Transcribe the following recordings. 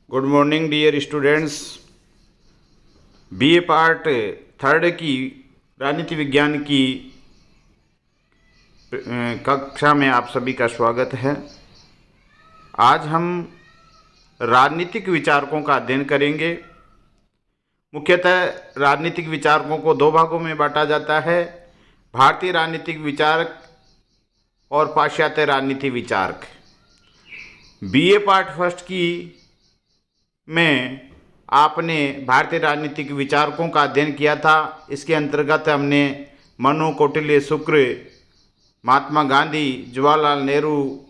Good morning dear students. BA part third की राजनीति विज्ञान की कक्षा में आप सभी का स्वागत है। आज हम राजनीतिक विचारकों का अध्ययन करेंगे। मुख्यतः राजनीतिक विचारकों को दो भागों में बांटा जाता है, भारतीय राजनीतिक विचारक और पाश्चात्य राजनीति विचारक। बीए पार्ट फर्स्ट की में आपने भारतीय राजनीतिक विचारकों का अध्ययन किया था। इसके अंतर्गत हमने मनु, कौटिल्य, शुक्र, महात्मा गांधी, जवाहरलाल नेहरू,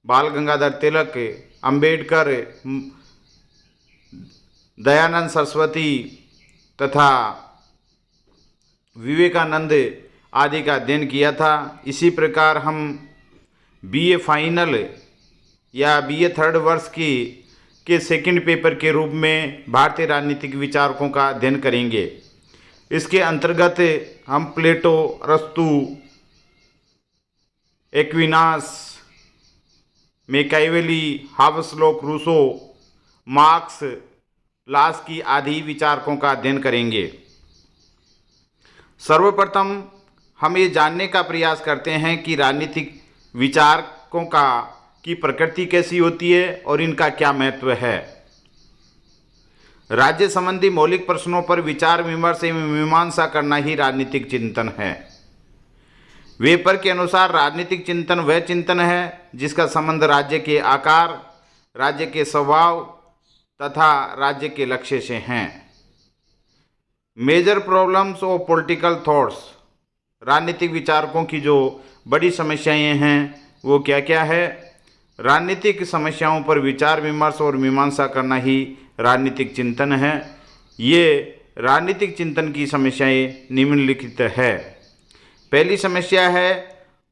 बाल गंगाधर तिलक, अंबेडकर, दयानंद सरस्वती तथा विवेकानंद आदि का अध्ययन किया था। इसी प्रकार हम बीए फाइनल या बीए थर्ड वर्ष के सेकंड पेपर के रूप में भारतीय राजनीतिक विचारकों का अध्ययन करेंगे। इसके अंतर्गत हम प्लेटो, अरस्तु, Aquinas, Machiavelli, Hobbes Locke, Rousseau, Marx, Laski आदि विचारकों का अध्ययन करेंगे। सर्वप्रथम हम ये जानने का प्रयास करते हैं कि राजनीतिक विचारकों की प्रकृति कैसी होती है और इनका क्या महत्व है। राज्य संबंधी मौलिक प्रश्नों पर विचार विमर्श एवं मीमांसा करना ही राजनीतिक चिंतन है। वेपर के अनुसार राजनीतिक चिंतन वह चिंतन है जिसका संबंध राज्य के आकार, राज्य के स्वभाव तथा राज्य के लक्ष्य से हैं। Major problems of political thoughts, राजनीतिक विचारकों की जो बड़ी समस्याएं हैं वो क्या क्या है। राजनीतिक समस्याओं पर विचार विमर्श और मीमांसा करना ही राजनीतिक चिंतन है। ये राजनीतिक चिंतन की समस्याएं निम्नलिखित है। पहली समस्या है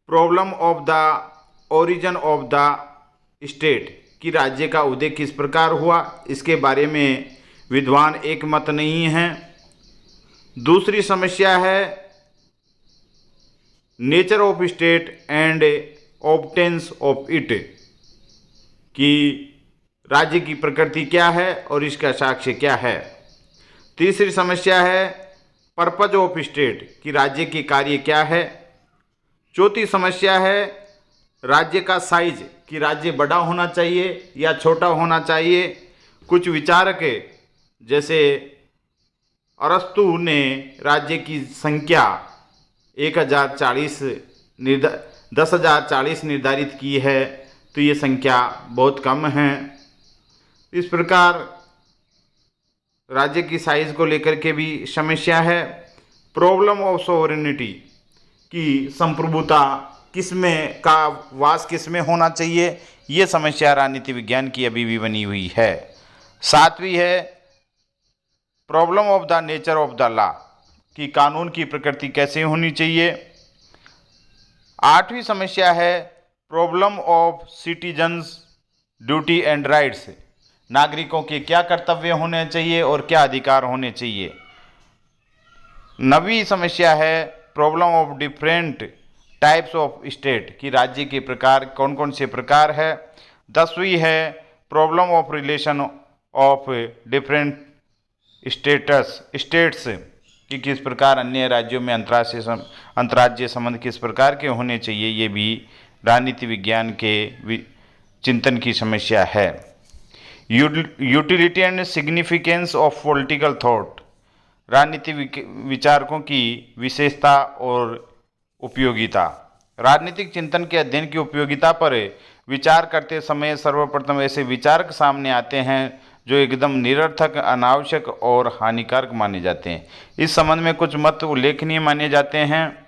problem of the origin of the state, कि राज्य का उदय किस प्रकार हुआ, इसके बारे में विद्वान एक मत नहीं हैं। दूसरी समस्या है nature of state and obtains of it, कि राज्य की प्रकृति क्या है और इसका साक्ष्य क्या है। तीसरी समस्या है पर्पज ऑफ स्टेट, कि राज्य के कार्य क्या है। चौथी समस्या है राज्य का साइज, कि राज्य बड़ा होना चाहिए या छोटा होना चाहिए। कुछ विचारक जैसे अरस्तु ने राज्य की संख्या 10,040 निर्धारित की है, तो ये संख्या बहुत कम है। इस प्रकार राज्य की साइज को लेकर के भी समस्या है। प्रॉब्लम ऑफ सोवरेनिटी, कि संप्रभुता किसमें का वास किसमें होना चाहिए, ये समस्या राजनीति विज्ञान की अभी भी बनी हुई है। सातवीं है problem of the nature of the law, कि कानून की प्रकृति कैसे होनी चाहिए। आठवीं समस्या है problem of citizens duty and rights, नागरिकों के क्या कर्तव्य होने चाहिए और क्या अधिकार होने चाहिए। नवीं समस्या है problem of different types of state, कि राज्य के प्रकार कौन कौन से प्रकार है। 10वीं है problem of relation of different states, कि किस प्रकार अन्य राज्यों में अंतर्राज्यीय संबंध किस प्रकार के होने चाहिए। ये भी राजनीति विज्ञान के चिंतन की समस्या है। Utility and significance of political thought, राजनीति विचारकों की विशेषता और उपयोगिता। राजनीतिक चिंतन के अध्ययन की उपयोगिता पर विचार करते समय सर्वप्रथम ऐसे विचारक सामने आते हैं जो एकदम निरर्थक, अनावश्यक और हानिकारक माने जाते हैं। इस संबंध में कुछ मत उल्लेखनीय माने जाते हैं।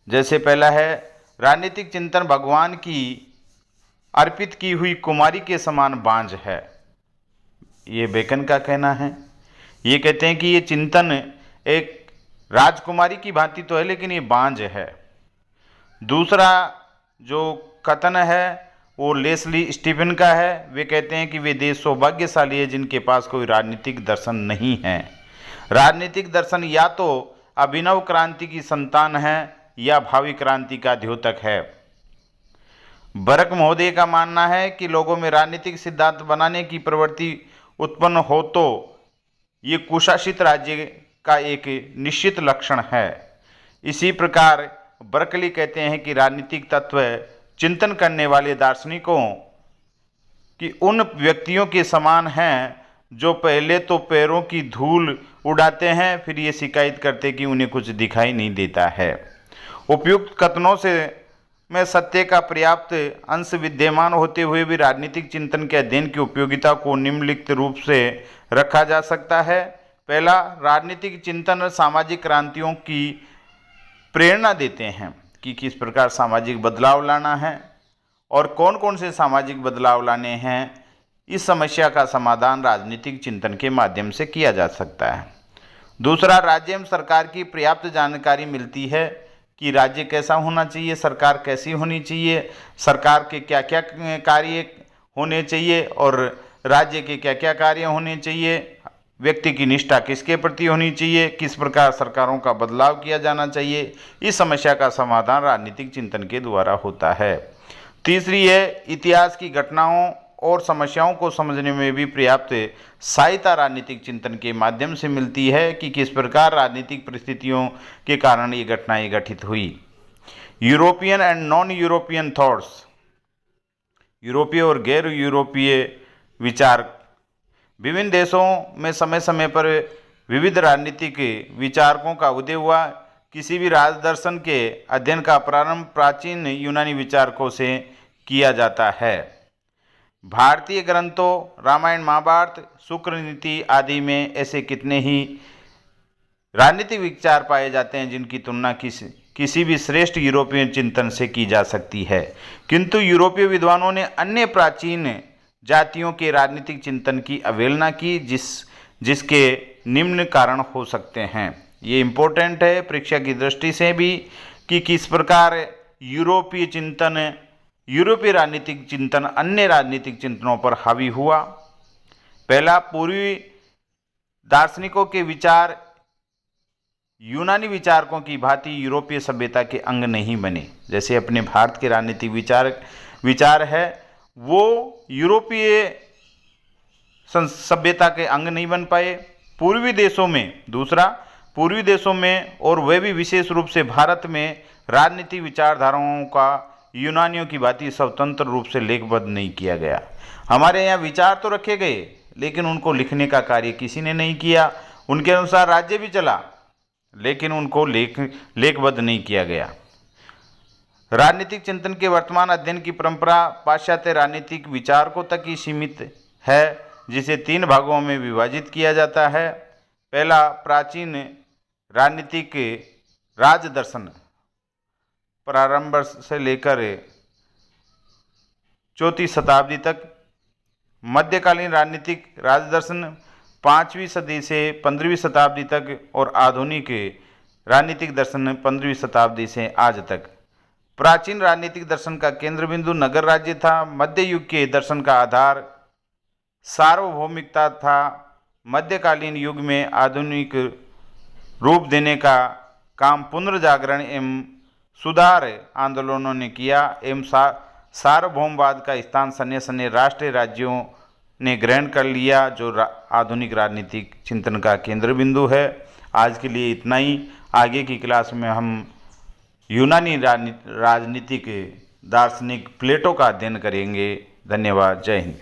जैसे पहला है राजनीतिक चिंतन भगवान की अर्पित की हुई कुमारी के समान बांझ है, ये बेकन का कहना है। ये कहते हैं कि ये चिंतन एक राजकुमारी की भांति तो है लेकिन ये बांझ है। दूसरा जो कथन है वो लेस्ली स्टीफन का है। वे कहते हैं कि वे देश सौभाग्यशाली है जिनके पास कोई राजनीतिक दर्शन नहीं है। राजनीतिक दर्शन या तो अभिनव क्रांति की संतान है या भावी क्रांति का द्योतक है। बरक महोदय का मानना है कि लोगों में राजनीतिक सिद्धांत बनाने की प्रवृत्ति उत्पन्न हो तो ये कुशासित राज्य का एक निश्चित लक्षण है। इसी प्रकार बर्कली कहते हैं कि राजनीतिक तत्व चिंतन करने वाले दार्शनिकों कि उन व्यक्तियों के समान हैं जो पहले तो पैरों की धूल उड़ाते हैं, फिर ये शिकायत करते कि उन्हें कुछ दिखाई नहीं देता है। उपयुक्त कथनों से में सत्य का पर्याप्त अंश विद्यमान होते हुए भी राजनीतिक चिंतन के अध्ययन की उपयोगिता को निम्नलिखित रूप से रखा जा सकता है। पहला, राजनीतिक चिंतन सामाजिक क्रांतियों की प्रेरणा देते हैं कि किस प्रकार सामाजिक बदलाव लाना है और कौन कौन से सामाजिक बदलाव लाने हैं। इस समस्या का समाधान राजनीतिक चिंतन के माध्यम से किया जा सकता है। दूसरा, राज्य एवं सरकार की पर्याप्त जानकारी मिलती है कि राज्य कैसा होना चाहिए, सरकार कैसी होनी चाहिए, सरकार के क्या क्या कार्य होने चाहिए और राज्य के क्या क्या कार्य होने चाहिए, व्यक्ति की निष्ठा किसके प्रति होनी चाहिए, किस प्रकार सरकारों का बदलाव किया जाना चाहिए। इस समस्या का समाधान राजनीतिक चिंतन के द्वारा होता है। तीसरी है, इतिहास की घटनाओं और समस्याओं को समझने में भी पर्याप्त सहायता राजनीतिक चिंतन के माध्यम से मिलती है कि किस प्रकार राजनीतिक परिस्थितियों के कारण ये घटनाएं घटित हुई। European and non European thoughts, यूरोपीय और गैर यूरोपीय विचार। विभिन्न देशों में समय समय पर विविध राजनीतिक विचारकों का उदय हुआ। किसी भी राजदर्शन के अध्ययन का प्रारंभ प्राचीन यूनानी विचारकों से किया जाता है। भारतीय ग्रंथों रामायण महाभारत शुक्र नीति आदि में ऐसे कितने ही राजनीतिक विचार पाए जाते हैं जिनकी तुलना किसी भी श्रेष्ठ यूरोपीय चिंतन से की जा सकती है। किंतु यूरोपीय विद्वानों ने अन्य प्राचीन जातियों के राजनीतिक चिंतन की अवहेलना की जिसके निम्न कारण हो सकते हैं। ये इम्पोर्टेंट है परीक्षा की दृष्टि से भी कि किस प्रकार यूरोपीय राजनीतिक चिंतन अन्य राजनीतिक चिंतनों पर हावी हुआ। पहला, पूर्वी दार्शनिकों के विचार यूनानी विचारकों की भांति यूरोपीय सभ्यता के अंग नहीं बने। जैसे अपने भारत के राजनीतिक विचार है वो यूरोपीय सभ्यता के अंग नहीं बन पाए। पूर्वी देशों में और वह भी विशेष रूप से भारत में राजनीतिक विचारधाराओं का यूनानियों की भांति स्वतंत्र रूप से लेखबद्ध नहीं किया गया। हमारे यहाँ विचार तो रखे गए लेकिन उनको लिखने का कार्य किसी ने नहीं किया। उनके अनुसार राज्य भी चला लेकिन उनको लेखबद्ध नहीं किया गया। राजनीतिक चिंतन के वर्तमान अध्ययन की परंपरा पाश्चात्य राजनीतिक विचारकों तक ही सीमित है, जिसे 3 भागों में विभाजित किया जाता है। पहला, प्राचीन राजनीतिक राजदर्शन प्रारंभ से लेकर 4वीं शताब्दी तक। मध्यकालीन राजनीतिक राजदर्शन 5वीं सदी से 15वीं शताब्दी तक और आधुनिक राजनीतिक दर्शन 15वीं शताब्दी से आज तक। प्राचीन राजनीतिक दर्शन का केंद्र बिंदु नगर राज्य था। मध्य युग के दर्शन का आधार सार्वभौमिकता था। मध्यकालीन युग में आधुनिक रूप देने का काम पुनर्जागरण एवं सुधार आंदोलनों ने किया एवं सार्वभौमवाद का स्थान सन्य सन्य राष्ट्रीय राज्यों ने ग्रहण कर लिया, जो आधुनिक राजनीतिक चिंतन का केंद्र बिंदु है। आज के लिए इतना ही। आगे की क्लास में हम यूनानी राजनीतिक दार्शनिक प्लेटो का अध्ययन करेंगे। धन्यवाद। जय हिंद।